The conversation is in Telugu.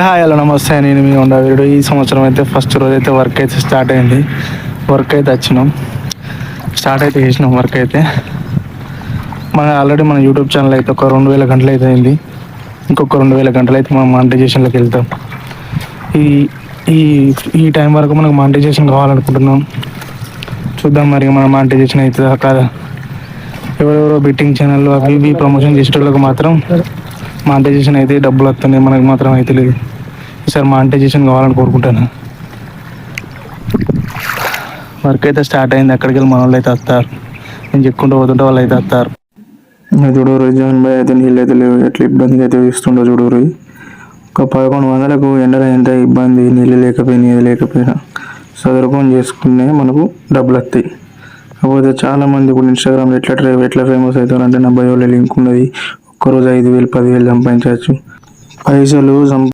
హాయ్ హలో నమస్తే, నేను మీ వీడు. ఈ సంవత్సరం అయితే ఫస్ట్ రోజు అయితే వర్క్ అయితే స్టార్ట్ అయింది. వర్క్ అయితే వచ్చినాం, స్టార్ట్ అయితే చేసినాం వర్క్ అయితే. ఆల్రెడీ మన యూట్యూబ్ ఛానల్ అయితే ఒక 2000 గంటలు అయితే అయింది. ఇంకొక 2000 గంటలు అయితే మనం మానిటైజేషన్లోకి వెళ్తాం. ఈ ఈ ఈ టైం వరకు మనకు మానిటైజేషన్ కావాలనుకుంటున్నాం. చూద్దాం మరి మన మానిటైజేషన్ అవుతుందా కాదా. ఎవరెవరో బెట్టింగ్ ఛానల్ అవి ఇవి ప్రమోషన్ చేసేటోళ్ళకి మాత్రం మానిటైజేషన్ అయితే డబ్బులు వస్తున్నాయి, మనకు మాత్రం అయితే లేదు. ఈసారి మానిటైజేషన్ కావాలని కోరుకుంటాను. వర్క్ అయితే స్టార్ట్ అయింది. అక్కడికి వెళ్ళి మన వాళ్ళు అయితే వస్తారు. నేను చెప్పుకుంటూ పోతుంటే వాళ్ళు అయితే వస్తారు. చూడరు జగన్ భాయ్ అయితే నీళ్ళు అయితే లేవు, ఎట్లా ఇబ్బందిగా అయితే ఇస్తుండో చూడరు. ఒక 1100కు ఎండలో ఎంత ఇబ్బంది, నీళ్ళు లేకపోయినా ఏది లేకపోయినా చదువుకొని చేసుకునే మనకు డబ్బులు వస్తాయి. కాకపోతే చాలామంది ఇప్పుడు ఇన్స్టాగ్రామ్లో ఎట్లా ఫేమస్ అవుతారంటే, నా బయోలో లింక్ ఉన్నది, ఒక్కరోజు 5000 10,000 సంపాదించవచ్చు. పైసలు